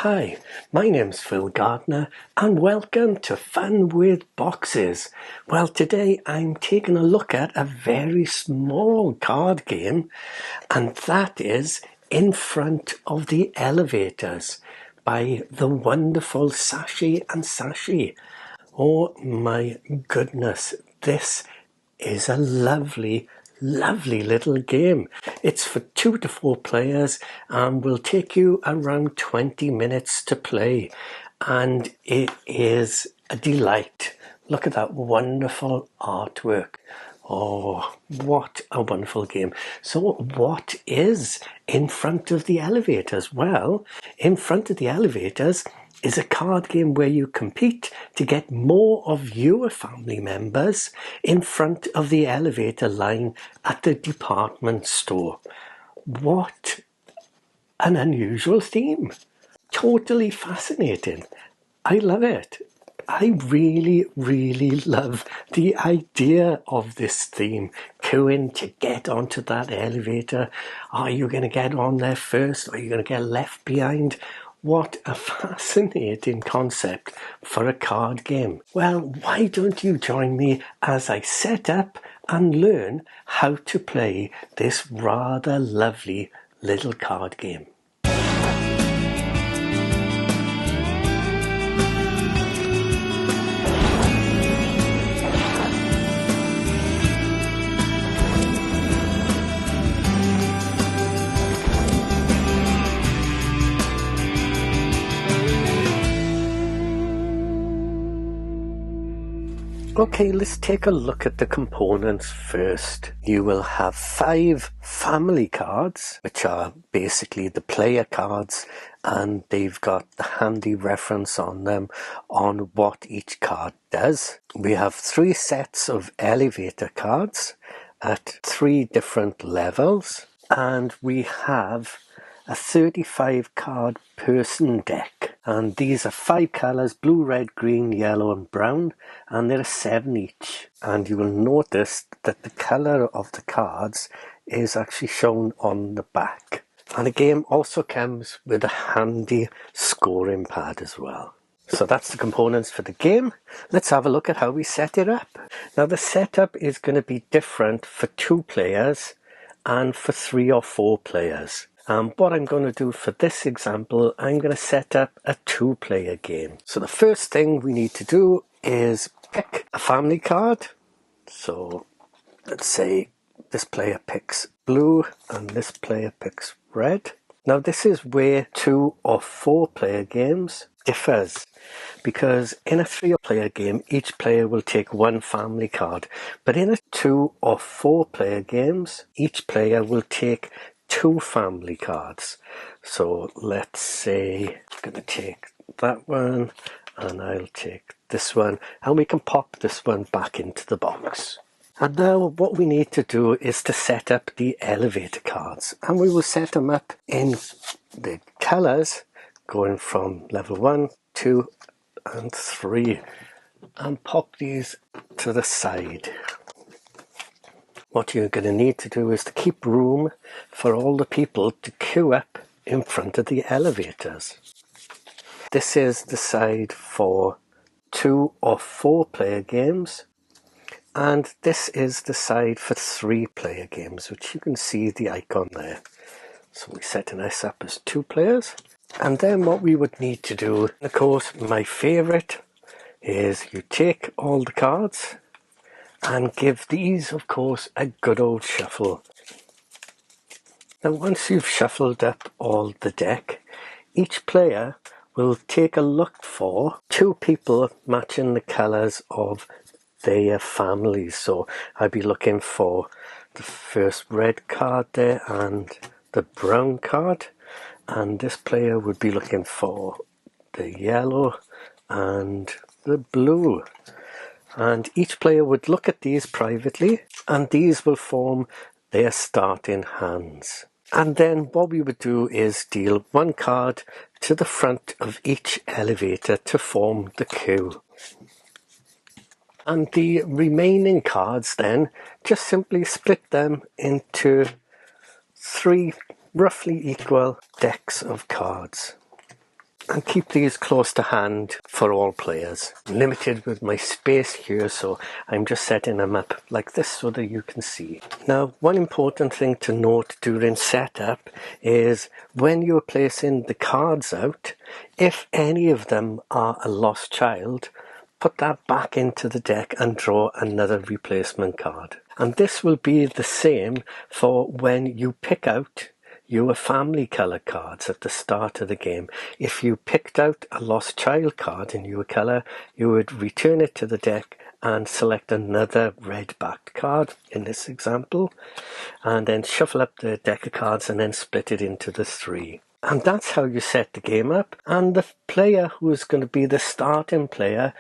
Hi, my name's Phil Gardner and welcome to Fun with Boxes. Well, today I'm taking a look at a very small card game, and that is In Front of the Elevators by the wonderful Saashi and Saashi. Oh my goodness, this is a lovely little game. It's for 2 to 4 players and will take you around 20 minutes to play, and it is a delight. Look at that wonderful artwork. Oh, what a wonderful game. So what is In Front of the Elevators? Well, In Front of the Elevators is a card game where you compete to get more of your family members in front of the elevator line at the department store. What an unusual theme. Totally fascinating. I love it. I really love the idea of this theme. Queuing to get onto that elevator. Are you going to get on there first? Are you going to get left behind? What a fascinating concept for a card game. Well, why don't you join me as I set up and learn how to play this rather lovely little card game. Okay, let's take a look at the components first. You will have 5 family cards, which are basically the player cards, and they've got the handy reference on them on what each card does. We have 3 sets of elevator cards at 3 different levels, and we have a 35 card person deck, and these are 5 colours: blue, red, green, yellow and brown, and there are 7 each. And you will notice that the colour of the cards is actually shown on the back, and the game also comes with a handy scoring pad as well. So that's the components for the game. Let's have a look at how we set it up. Now the setup is going to be different for 2 players and for 3 or 4 players. What I'm going to do for this example, I'm going to set up a 2-player game. So the first thing we need to do is pick a family card. So let's say this player picks blue and this player picks red. Now this is where 2 or 4 player games differs, because in a 3-player game each player will take 1 family card, but in a 2 or 4 player games each player will take 2 family cards. So let's say I'm going to take that one and I'll take this one, and we can pop this one back into the box. And now what we need to do is to set up the elevator cards, and we will set them up in the colours going from level 1, 2 and 3, and pop these to the side. What you're going to need to do is to keep room for all the people to queue up in front of the elevators. This is the side for 2 or 4 player games, and this is the side for 3 player games, which you can see the icon there. So we're setting this up as 2 players. And then what we would need to do, of course my favourite, is you take all the cards and give these, of course, a good old shuffle. Now once you've shuffled up all the deck, each player will take a look for 2 people matching the colours of their families. So I'd be looking for the first red card there and the brown card, and this player would be looking for the yellow and the blue. And each player would look at these privately, and these will form their starting hands. And then what we would do is deal 1 card to the front of each elevator to form the queue. And the remaining cards then, just simply split them into 3 roughly equal decks of cards. and keep these close to hand for all players. I'm limited with my space here, so I'm just setting them up like this so that you can see. Now, one important thing to note during setup is when you're placing the cards out, if any of them are a lost child, put that back into the deck and draw another replacement card. And this will be the same for when you pick out your family colour cards at the start of the game. If you picked out a lost child card in your colour, you would return it to the deck and select another red backed card in this example, and then shuffle up the deck of cards and then split it into the 3. And that's how you set the game up. And the player who is going to be the starting player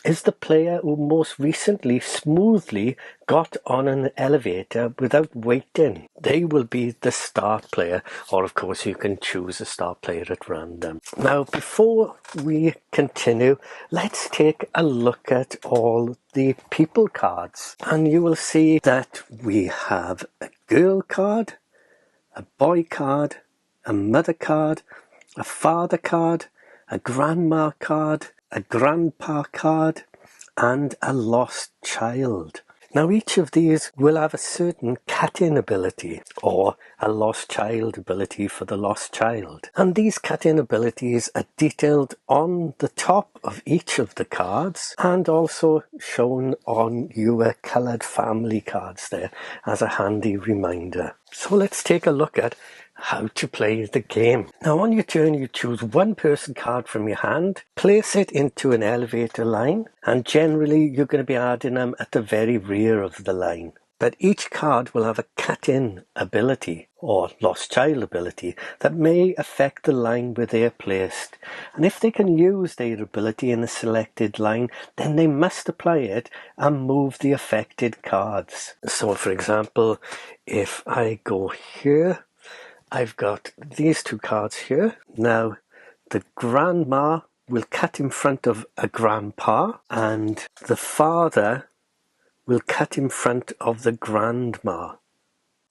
is the player who most recently smoothly got on an elevator without waiting. They will be the start player, or of course you can choose a start player at random. Now, before we continue, let's take a look at all the people cards. And you will see that we have a girl card, a boy card, a mother card, a father card, a grandma card, a grandpa card, and a lost child. Now, each of these will have a certain cut-in ability, or a lost child ability for the lost child. And these cut-in abilities are detailed on the top of each of the cards, and also shown on your coloured family cards there as a handy reminder. So let's take a look at how to play the game. Now, on your turn, you choose one person card from your hand, place it into an elevator line, and generally you're going to be adding them at the very rear of the line. But each card will have a cut-in ability or lost child ability that may affect the line where they're placed. And if they can use their ability in a selected line, then they must apply it and move the affected cards. So, for example, if I go here, I've got these two cards here. Now, the grandma will cut in front of a grandpa, and the father will cut in front of the grandma.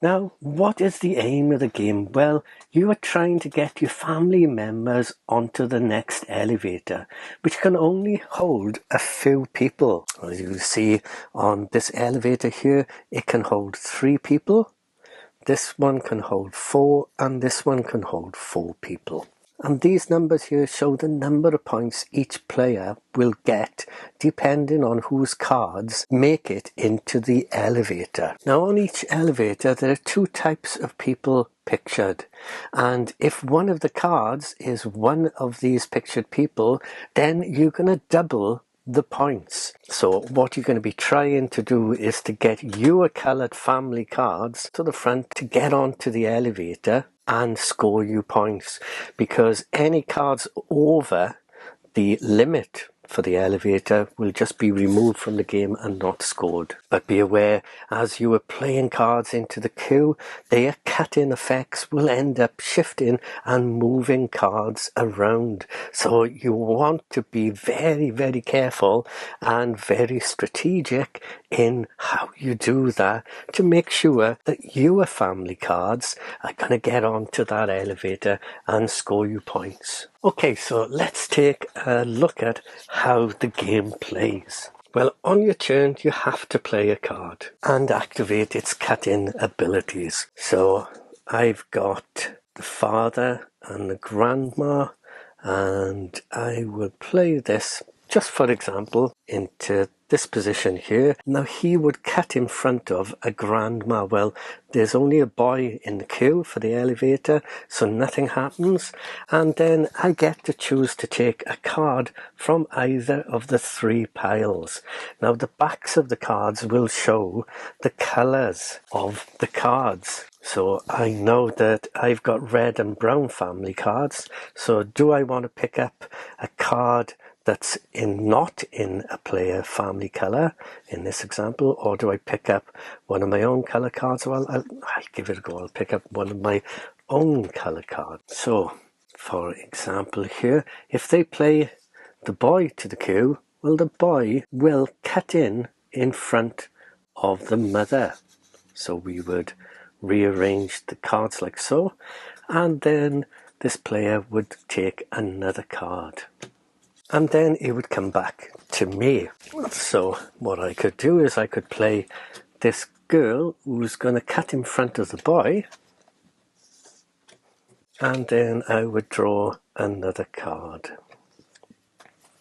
Now, what is the aim of the game? Well, you are trying to get your family members onto the next elevator, which can only hold a few people. As you see on this elevator here, it can hold 3 people. This one can hold 4, and this one can hold 4 people. And these numbers here show the number of points each player will get depending on whose cards make it into the elevator. Now, on each elevator there are 2 types of people pictured, and if one of the cards is one of these pictured people, then you're going to double the points. So what you're going to be trying to do is to get your coloured family cards to the front to get onto the elevator and score you points, because any cards over the limit for the elevator will just be removed from the game and not scored. But be aware, as you are playing cards into the queue, their cut-in effects will end up shifting and moving cards around. So you want to be very, very careful and very strategic in how you do that to make sure that your family cards are going to get onto that elevator and score you points. Okay, so let's take a look at how the game plays. Well, on your turn, you have to play a card and activate its cut-in abilities. So I've got the father and the grandma, and I will play this, just for example, into this position here. Now, he would cut in front of a grandma. Well, there's only a boy in the queue for the elevator, so nothing happens. And then I get to choose to take a card from either of the 3 piles. Now, the backs of the cards will show the colours of the cards. So I know that I've got red and brown family cards. So do I want to pick up a card that's not in a player family colour in this example, or do I pick up one of my own colour cards? Well, I'll give it a go. I'll pick up one of my own colour cards. So, for example here, if they play the boy to the queue, well, the boy will cut in front of the mother. So we would rearrange the cards like so, and then this player would take another card. And then it would come back to me. So what I could do is I could play this girl who's going to cut in front of the boy, and then I would draw another card.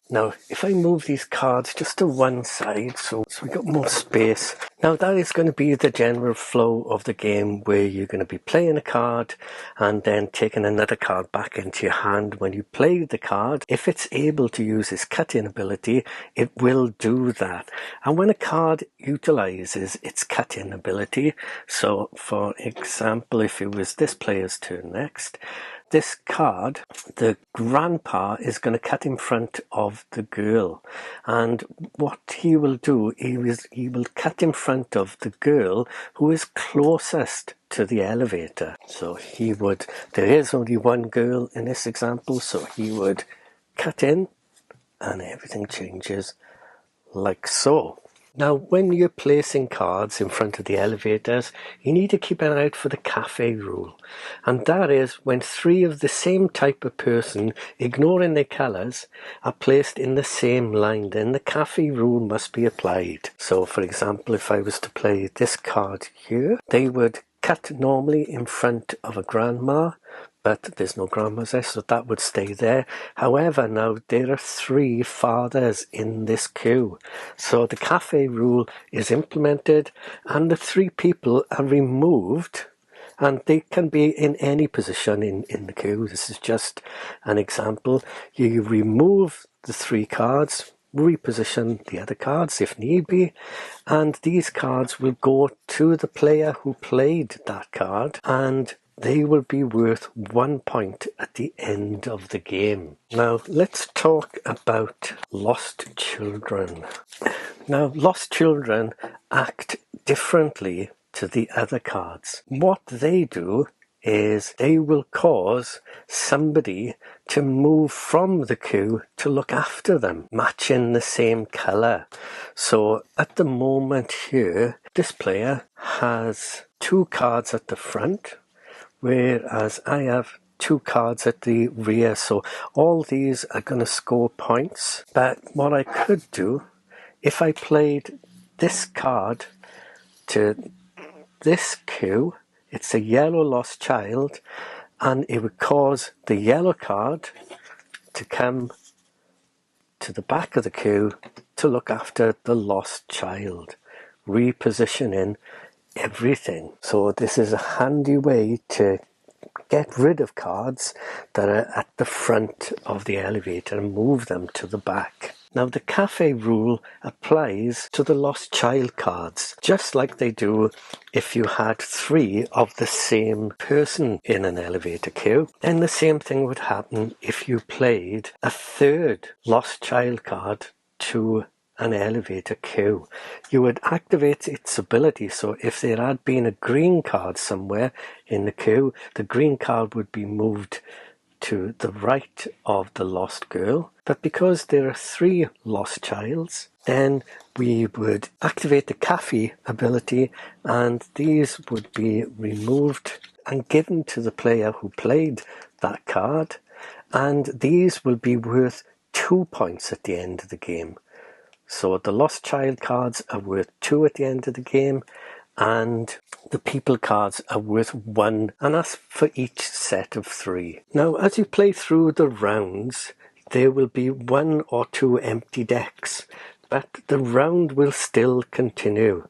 Now, if I move these cards just to one side, so we got more space. Now, that is going to be the general flow of the game, where you're going to be playing a card and then taking another card back into your hand. When you play the card, if it's able to use its cut-in ability, it will do that. And when a card utilizes its cut-in ability, so for example, if it was this player's turn next, this card, the grandpa, is going to cut in front of the girl, and what he will do, he will cut in front of the girl who is closest to the elevator. So there is only one girl in this example, so he would cut in and everything changes like so. Now, when you're placing cards in front of the elevators, you need to keep an eye out for the cafe rule. And that is when three of the same type of person, ignoring their colours, are placed in the same line, then the cafe rule must be applied. So, for example, if I was to play this card here, they would cut normally in front of a grandma, but there's no grandmas there, so that would stay there. However, now there are three fathers in this queue, so the cafe rule is implemented and the three people are removed, and they can be in any position in the queue. This is just an example. You remove the three cards, reposition the other cards if need be, and these cards will go to the player who played that card, and they will be worth 1 point at the end of the game. Now, let's talk about lost children. Now, lost children act differently to the other cards. What they do is they will cause somebody to move from the queue to look after them, matching the same colour. So at the moment here, this player has 2 cards at the front, whereas I have 2 cards at the rear, so all these are going to score points. But what I could do, if I played this card to this queue, it's a yellow lost child, and it would cause the yellow card to come to the back of the queue to look after the lost child, repositioning everything. So this is a handy way to get rid of cards that are at the front of the elevator and move them to the back. Now, the cafe rule applies to the lost child cards, just like they do if you had 3 of the same person in an elevator queue. Then the same thing would happen if you played a 3rd lost child card to an elevator queue. You would activate its ability, so if there had been a green card somewhere in the queue, the green card would be moved to the right of the lost girl. But because there are 3 lost childs, then we would activate the cafe ability, and these would be removed and given to the player who played that card, and these will be worth 2 points at the end of the game. So the lost child cards are worth 2 at the end of the game, and the people cards are worth 1, and that's for each set of 3. Now, as you play through the rounds, there will be 1 or 2 empty decks, but the round will still continue.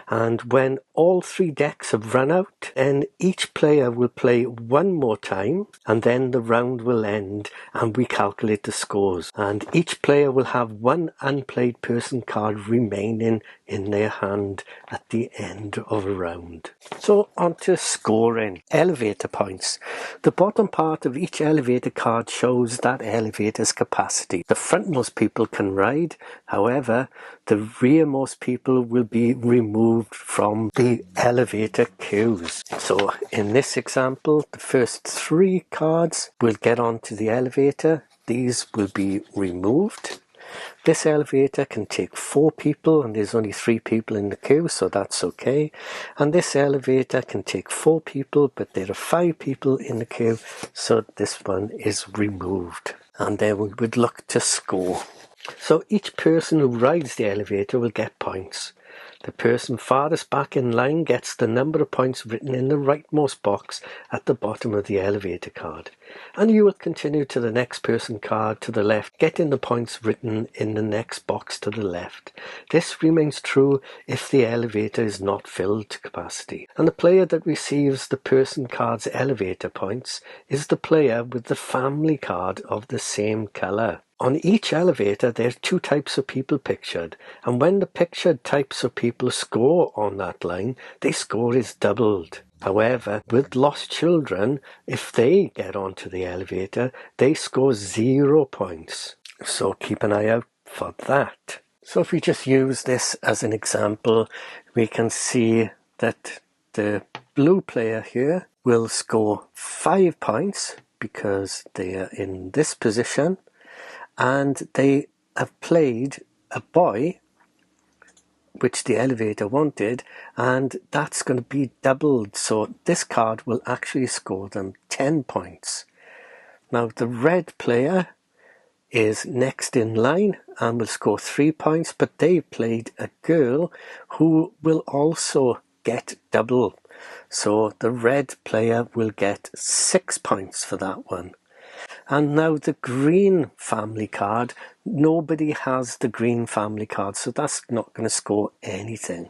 And when all 3 decks have run out, then each player will play 1 more time, and then the round will end and we calculate the scores. And each player will have 1 unplayed person card remaining in their hand at the end of a round. So on to scoring. Elevator points. The bottom part of each elevator card shows that elevator's capacity. The frontmost people can ride, however, the rearmost people will be removed from the elevator queues. So in this example, the first 3 cards will get onto the elevator. These will be removed. This elevator can take 4 people and there's only 3 people in the queue, so that's okay. And this elevator can take 4 people but there are 5 people in the queue, so this one is removed. And then we would look to score. So each person who rides the elevator will get points. The person farthest back in line gets the number of points written in the rightmost box at the bottom of the elevator card. And you will continue to the next person card to the left, getting the points written in the next box to the left. This remains true if the elevator is not filled to capacity. And the player that receives the person card's elevator points is the player with the family card of the same colour. On each elevator there are 2 types of people pictured, and when the pictured types of people score on that line, their score is doubled. However, with lost children, if they get onto the elevator, they score 0 points. So keep an eye out for that. So if we just use this as an example, we can see that the blue player here will score 5 points because they are in this position. And they have played a boy, which the elevator wanted, and that's going to be doubled. So this card will actually score them 10 points. Now the red player is next in line and will score 3 points, but they played a girl who will also get double. So the red player will get 6 points for that one. And now the green family card, nobody has the green family card, so that's not going to score anything.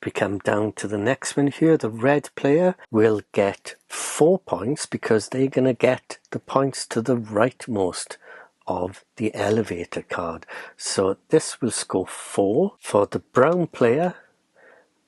We come down to the next one here. The red player will get 4 points because they're going to get the points to the rightmost of the elevator card. So this will score 4. For the brown player,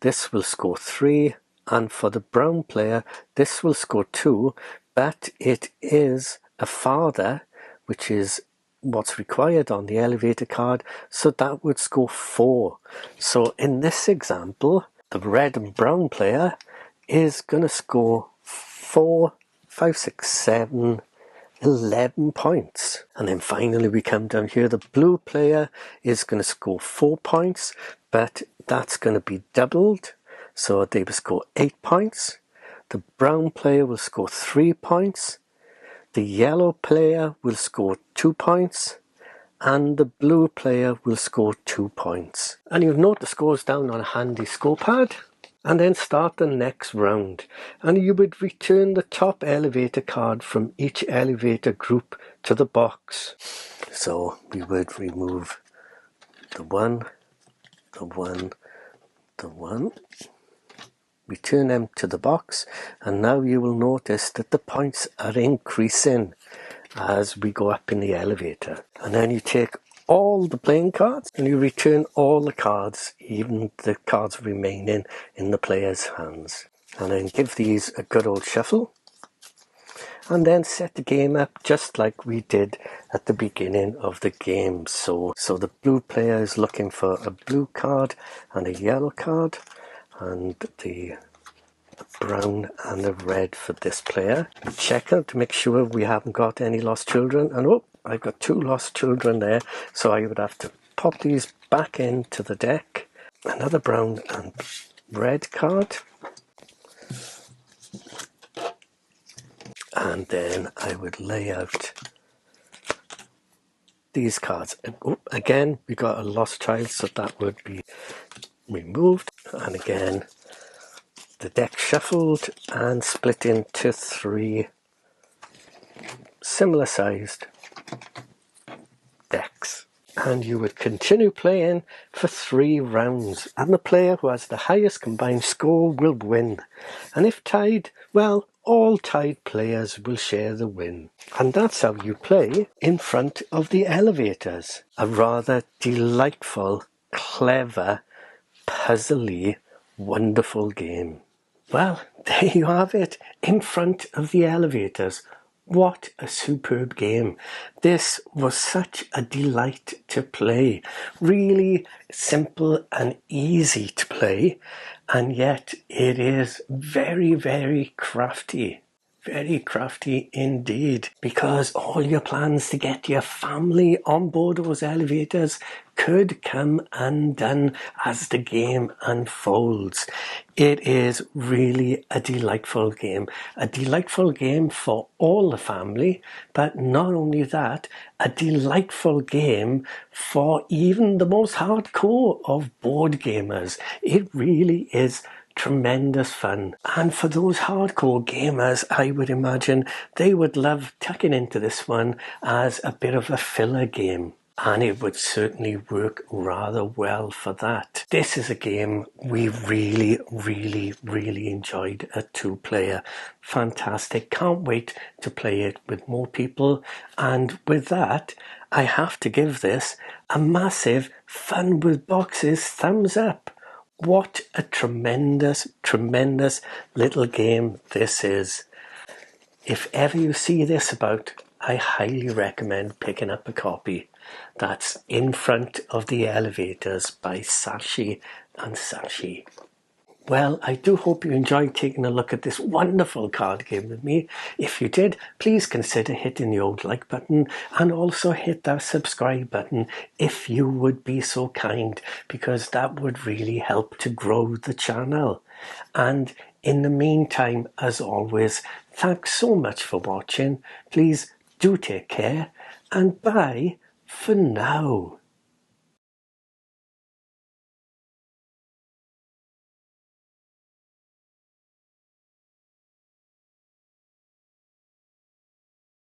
this will score 3. And for the brown player, this will score 2, but it is a father, which is what's required on the elevator card, so that would score 4. So in this example, the red and brown player is going to score 4, 5, 6, 7, 11 points. And then finally we come down here, the blue player is going to score 4 points, but that's going to be doubled, so they will score 8 points. The brown player will score 3 points. The yellow player will score 2 points, and the blue player will score 2 points. And you'll note the scores down on a handy scorepad, and then start the next round. And you would return the top elevator card from each elevator group to the box. So we would remove the 1, the 1, the 1. Return them to the box, and now you will notice that the points are increasing as we go up in the elevator. And then you take all the playing cards and you return all the cards, even the cards remaining in the player's hands. And then give these a good old shuffle, and then set the game up just like we did at the beginning of the game. So the blue player is looking for a blue card and a yellow card, and the brown and the red for this player. We check out to make sure we haven't got any lost children, and oh, I've got 2 lost children there, so I would have to pop these back into the deck. Another brown and red card, and then I would lay out these cards. Oh, again we got a lost child, so that would be removed, and again the deck shuffled and split into 3 similar sized decks. And you would continue playing for 3 rounds, and the player who has the highest combined score will win. And if tied, well, all tied players will share the win. And that's how you play in front of the elevators. A rather delightful, clever, puzzly, wonderful game. Well, there you have it, in front of the elevators. What a superb game. This was such a delight to play. Really simple and easy to play, and yet it is very, very crafty. Very crafty indeed, because all your plans to get your family on board those elevators could come undone as the game unfolds. It is really a delightful game for all the family, but not only that, a delightful game for even the most hardcore of board gamers. It really is tremendous fun. And for those hardcore gamers, I would imagine they would love tucking into this one as a bit of a filler game. And it would certainly work rather well for that. This is a game we really enjoyed at 2-player. Fantastic. Can't wait to play it with more people. And with that, I have to give this a massive Fun with Boxes thumbs up. What a tremendous little game this is. If ever you see this about, I highly recommend picking up a copy. That's In Front of the Elevators by Saashi Saashi. Well, I do hope you enjoyed taking a look at this wonderful card game with me. If you did, please consider hitting the old like button and also hit that subscribe button if you would be so kind, because that would really help to grow the channel. And in the meantime, as always, thanks so much for watching. Please do take care and bye for now.